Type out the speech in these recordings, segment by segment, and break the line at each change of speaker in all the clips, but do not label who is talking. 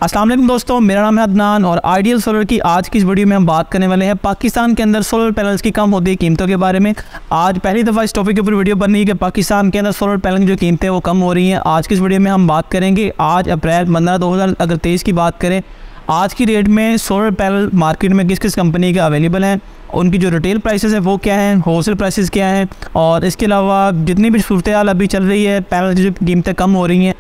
अस्सलाम वालेकुम दोस्तों, मेरा नाम है अदनान और आइडियल सोलर की आज की इस वीडियो में हम बात करने वाले हैं पाकिस्तान के अंदर सोलर पैनल्स की कम होती कीमतों के बारे में। आज पहली दफ़ा इस टॉपिक के ऊपर वीडियो बन रही है कि पाकिस्तान के अंदर सोलर पैनल की जो कीमतें वो कम हो रही हैं। आज की इस वीडियो में हम बात करेंगे आज अप्रैल 15 2023 की बात करें, आज की डेट में सोलर पैनल मार्केट में किस किस कंपनी के अवेलेबल हैं, उनकी जो रिटेल प्राइसेस है वो क्या हैं, होलसेल प्राइसेस क्या हैं, और इसके अलावा जितनी भी सूरत हाल अभी चल रही है पैनल की जो कीमतें कम हो रही हैं,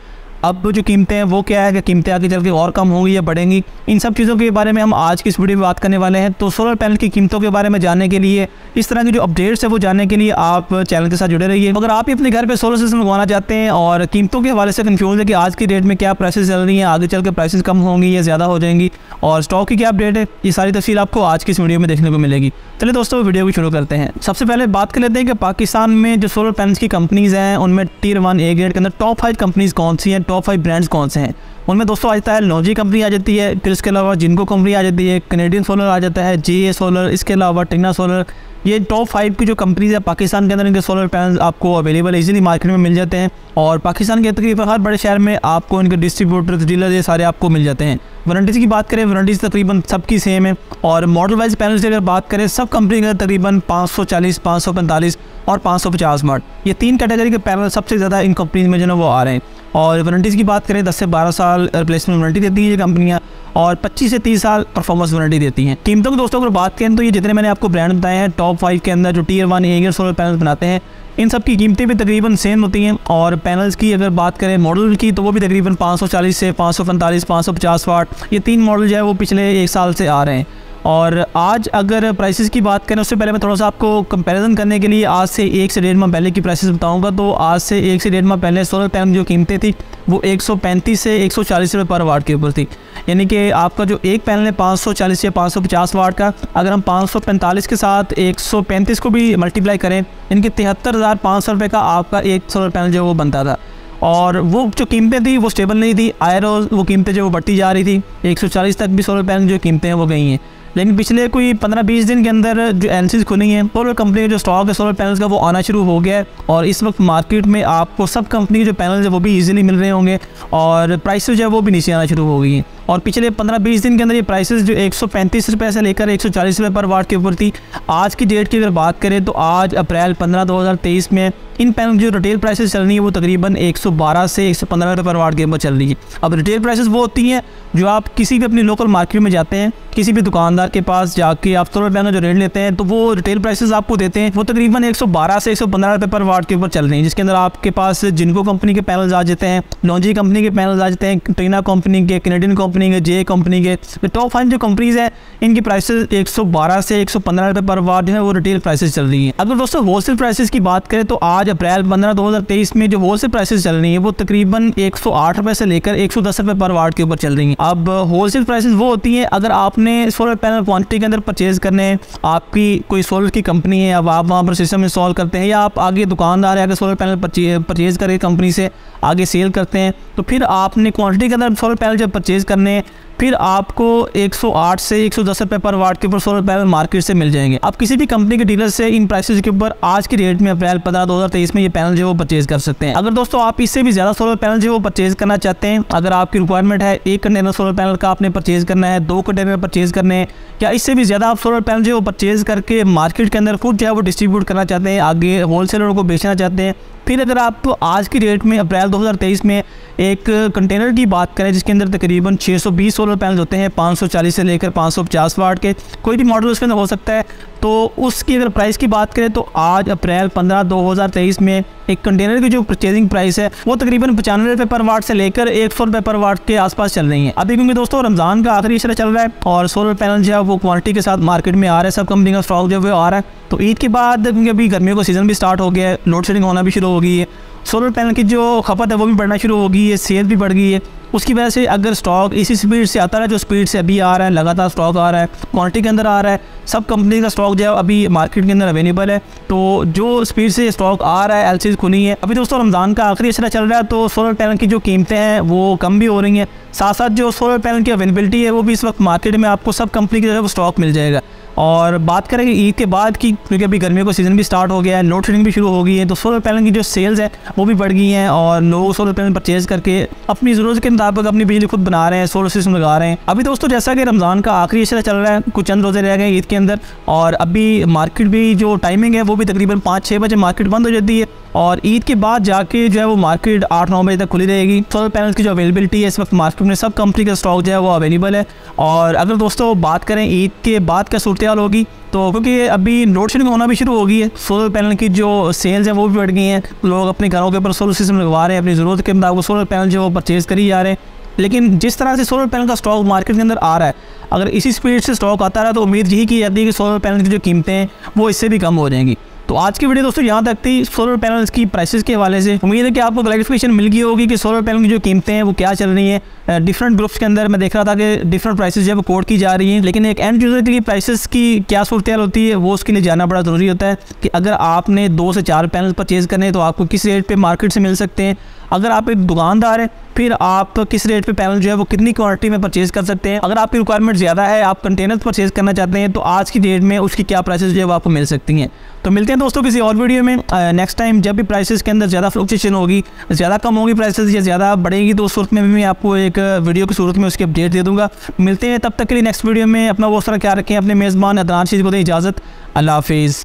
अब जो कीमतें हैं वो क्या है कि कीमतें आगे चल के और कम होंगी या बढ़ेंगी, इन सब चीज़ों के बारे में हम आज की इस वीडियो में बात करने वाले हैं। तो सोलर पैनल की कीमतों के बारे में जानने के लिए, इस तरह की जो अपडेट्स है वो जानने के लिए आप चैनल के साथ जुड़े रहिए। अगर आप अपने घर पे सोलर सिस्टम लगवाना चाहते हैं और कीमतों के हवाले से कंफ्यूज है कि आज की डेट में क्या प्राइसेस चल रही हैं, आगे चल के प्राइसेस कम होंगी या ज़्यादा हो जाएंगी और स्टॉक की क्या अपडेट है, ये सारी तफसील आपको आज की इस वीडियो में देखने को मिलेगी। चलिए दोस्तों वीडियो को शुरू करते हैं। सबसे पहले बात कर लेते हैं कि पाकिस्तान में जो सोलर पैनल्स की कंपनीज़ हैं उनमें टियर 1 ए ग्रेड के अंदर टॉप 5 कंपनीज़ कौन सी हैं, टॉप 5 ब्रांड्स कौन से हैं। उनमें दोस्तों आ जाता है लॉन्जी कंपनी आ जाती है, फिर इसके अलावा जिनको कंपनी आ जाती है, कैनेडियन सोलर आ जाता है, जीए सोलर, इसके अलावा टेक्ना सोलर। ये टॉप 5 की जो कंपनीज़ है पाकिस्तान के अंदर, इनके सोलर पैनल आपको अवेलेबल इजीली मार्केट में मिल जाते हैं और पाकिस्तान के तकरीबन हर बड़े शहर में आपको इनके डिस्ट्रीब्यूटर्स, डीलर ये सारे आपको मिल जाते हैं। वारंटीज़ की बात करें, वारंटीज़ तकरीबन सबकी सेम है और मॉडल वाइज पैनल्स की अगर बात करें सब कंपनी के तकरीबन 540, 545 और 550 वाट, ये 3 कैटेगरी के पैनल सबसे ज़्यादा इन कंपनीज में जो है वो आ रहे हैं। और वारंटीज़ की बात करें 10 से 12 साल रिप्लेसमेंट वारंटी देती हैं ये कंपनियाँ और 25 से 30 साल परफॉर्मेंस वारंटी देती हैं। कीमतों की दोस्तों अगर बात करें तो ये जितने मैंने आपको ब्रांड बताए हैं टॉप 5 के अंदर जो tier 1 A grade solar panel बनाते हैं, इन सब की कीमतें भी तकरीबन सेम होती हैं। और पैनल्स की अगर बात करें मॉडल की तो वो भी तकरीबन 540 से 545, 550 वाट, ये 3 मॉडल जो है वो पिछले 1 साल से आ रहे हैं। और आज अगर प्राइसेस की बात करें उससे पहले मैं थोड़ा सा आपको कंपैरिजन करने के लिए आज से 1 से 1.5 माह पहले की प्राइसेस बताऊंगा। तो आज से 1 से 1.5 माह पहले सोलर पैनल जो कीमतें थी वो 135 से 140 रुपये पर वाट के ऊपर थी, यानी कि आपका जो एक पैनल है 540 या 550 वाट का, अगर हम 545 के साथ 135 को भी मल्टीप्लाई करें, इनके 73,500 रुपये का आपका एक सोलर पैनल जो वो बनता था। और वो जो कीमतें थी वो स्टेबल नहीं थी, आए रोज़ वो कीमतें जो वो बढ़ती जा रही थी, 140 तक भी सोलर पैनल जो कीमतें हैं वो गई हैं। लेकिन पिछले कोई 15-20 दिन के अंदर जो एनसीज खुली हैं सोलर कंपनी का जो स्टॉक है सोलर पैनल्स का वो आना शुरू हो गया है और इस वक्त मार्केट में आपको सब कंपनी के जो पैनल्स है वो भी इजीली मिल रहे होंगे और प्राइसेस जो है वो भी नीचे आना शुरू हो गई हैं। और पिछले 15-20 दिन के अंदर ये प्राइसेस जो 135 रुपये से लेकर 140 रुपये पर वाट के ऊपर थी, आज की डेट की अगर बात करें तो आज अप्रैल 15 2023 में इन पैनल जो रिटेल प्राइसेस चल रही है वो तकरीबन 112 से 115 रुपये पर वाट के ऊपर चल रही है। अब रिटेल प्राइसेस वो होती हैं जो आप किसी भी अपनी लोकल मार्केट में जाते हैं, किसी भी दुकानदार के पास जाके आप सोलर पैनल जो रेट लेते हैं तो वो रिटेल प्राइसेस आपको देते हैं, वो तकरीबन 112 से 115 रुपये पर वाट के ऊपर चल रही हैं, जिसके अंदर आपके पास जिनको कंपनी के पैनल्स आ जाते हैं, लॉन्जी कंपनी के पैनल्स आ जाते हैं, टेक्ना कंपनी के, कैनेडियन कंपनी के, जे कंपनी के। तो टॉप 5 जो कंपनीज हैं इनकी प्राइसेस 112 से 115 रुपये पर वाट जो है वो रिटेल प्राइसेस चल रही हैं। अगर दोस्तों होलसेल प्राइसेस की बात करें तो आज अप्रैल 15 2023 में जो होलसेल प्राइसेस चल रही हैं वो तकरीबन 108 रुपये से लेकर 110 रुपये पर वाट के ऊपर चल रही हैं। अब होलसेल प्राइसेस वो होती हैं अगर आपने सोलर पैनल क्वांटिटी के अंदर परचेज करने हैं, आपकी कोई सोलर की कंपनी है, अब आप वहाँ पर सिस्टम इंस्टॉल करते हैं या आप आगे दुकानदार है अगर सोलर पैनल परचेज करके कंपनी से आगे सेल करते हैं, तो फिर आपने क्वांटिटी के अंदर सोलर पैनल जब परचेज करने हैं फिर आपको 108 से 110 रुपये पर वाट के ऊपर सोलर पैनल मार्केट से मिल जाएंगे। आप किसी भी कंपनी के डीलर से इन प्राइसेस के ऊपर आज की डेट में अप्रैल 15 2023 में ये पैनल जो वो परचेज कर सकते हैं। अगर दोस्तों आप इससे भी ज़्यादा सोलर पैनल जो वो परचेज करना चाहते हैं, अगर आपकी रिक्वायरमेंट है 1 कंटेनर सोलर पैनल का आपने परचेज करना है, 2 कंटेनर परचेज करने हैं, या इससे भी ज़्यादा आप सोलर पैनल जो वो परचेज करके मार्केट के अंदर खुद जो है वो डिस्ट्रीब्यूट करना चाहते हैं, आगे होलसेलरों को बेचना चाहते हैं, फिर अगर आप तो आज की डेट में अप्रैल 2023 में एक कंटेनर की बात करें जिसके अंदर तकरीबन 620 सोलर पैनल होते हैं 540 से लेकर 550 वाट के, कोई भी मॉडल उसके अंदर हो सकता है, तो उसकी अगर प्राइस की बात करें तो आज अप्रैल 15 2023 में एक कंटेनर की जो परचेजिंग प्राइस है वो तकरीबन 95 रुपये पर वाट से लेकर 100 रुपये पर वाट के आसपास चल रही है। अभी क्योंकि दोस्तों रमज़ान का आखिरी इशरा चल रहा है और सोलर पैनल जो है वो क्वांटिटी के साथ मार्केट में आ रहा है, सब कंपनी का स्टॉक जो है वो आ रहा है, तो ईद के बाद क्योंकि अभी गर्मियों का सीज़न भी स्टार्ट हो गया है, लोड शेडिंग होना भी शुरू हो गई है, सोलर पैनल की जो खपत है वो भी बढ़ना शुरू हो गई है, सेल भी बढ़ गई है, उसकी वजह से अगर स्टॉक इसी स्पीड से आता रहा जो स्पीड से अभी आ रहा है, लगातार स्टॉक आ रहा है, क्वांटिटी के अंदर आ रहा है, सब कंपनी का स्टॉक जो है अभी मार्केट के अंदर अवेलेबल है, तो जो स्पीड से स्टॉक आ रहा है एलसीज खुली है। अभी दोस्तों रमज़ान का आखिरी इशरा चल रहा है तो सोलर पैनल की जो कीमतें हैं वो कम भी हो रही हैं, साथ साथ जो सोलर पैनल की अवेलेबिलिटी है वो भी इस वक्त मार्केट में आपको सब कंपनी की जो है वो स्टॉक मिल जाएगा। और बात करेंगे ईद के बाद की, क्योंकि अभी गर्मियों का सीज़न भी स्टार्ट हो गया है, लोड शेडिंग भी शुरू हो गई है, तो सोलर पैनल की जो सेल्स है वो भी बढ़ गई हैं और लोग सोलर पैनल परचेज़ करके अपनी ज़रूरत के मुताबिक अपनी बिजली खुद बना रहे हैं, सोलर सिस्टम लगा रहे हैं। अभी दोस्तों जैसा कि रमज़ान का आखिरी इशरा चल रहा है, कुछ चंद रोज़े रह गए ईद के अंदर, और अभी मार्केट भी जो टाइमिंग है वो भी तकरीबन 5-6 बजे मार्केट बंद हो जाती है, और ईद के बाद जाके जो है वो मार्केट 8-9 बजे तक खुली रहेगी। सोलर पैनल्स की जो अवेलेबिलिटी है इस वक्त मार्केट में सब कंपनी का स्टॉक जो है वो अवेलेबल है। और अगर दोस्तों बात करें ईद के बाद क्या सूरत हाल होगी, तो क्योंकि अभी लोड शेडिंग होना भी शुरू हो गई है, सोलर पैनल की जो सेल्स हैं वो भी बढ़ गई हैं, लोग अपने घरों के ऊपर सोलर सिस्टम लगवा रहे हैं, अपनी ज़रूरत के मुताबिक सोलर पैनल जो वो परचेज़ करी जा रहे हैं। लेकिन जिस तरह से सोलर पैनल का स्टॉक मार्केट के अंदर आ रहा है, अगर इसी स्पीड से स्टॉक आता रहा तो उम्मीद यही की जाती है कि सोलर पैनल की जो कीमतें हैं वो इससे भी कम हो जाएंगी। तो आज की वीडियो दोस्तों यहाँ तक थी सोलर पैनल्स की प्राइसेस के हवाले से। उम्मीद है कि आपको क्लैरिफिकेशन मिल गई होगी कि सोलर पैनल की जो कीमतें हैं वो क्या चल रही हैं। डिफरेंट ग्रुप्स के अंदर मैं देख रहा था कि डिफरेंट प्राइसेस जो है वो कोट की जा रही हैं, लेकिन एक एंड यूज़र के लिए प्राइसेस की क्या सूरत हाल होती है वो उसके लिए जानना बड़ा ज़रूरी होता है कि अगर आपने 2 से 4 पैनल परचेज़ करने हैं तो आपको किस रेट पर मार्केट से मिल सकते हैं। अगर आप एक दुकानदार हैं फिर आप किस रेट पे पैनल जो है वो कितनी क्वांटिटी में परचेज़ कर सकते हैं। अगर आपकी रिक्वायरमेंट ज़्यादा है, आप कंटेनर परचेज़ करना चाहते हैं, तो आज की डेट में उसकी क्या प्राइसेस जो है वो आपको मिल सकती हैं। तो मिलते हैं दोस्तों किसी और वीडियो में नेक्स्ट टाइम, जब भी प्राइसेस के अंदर ज़्यादा फ्लक्चुएशन होगी, ज़्यादा कम होगी प्राइसेस या ज़्यादा बढ़ेगी, तो उस सूरत में भी मैं आपको एक वीडियो की सूरत में उसकी अपडेट दे दूँगा। मिलते हैं तब तक के लिए नेक्स्ट वीडियो में। अपना बहुत सारा ख्याल रखें। अपने मेज़बान अदनान शीज़ को दें इजाज़त। अल्लाह हाफिज़।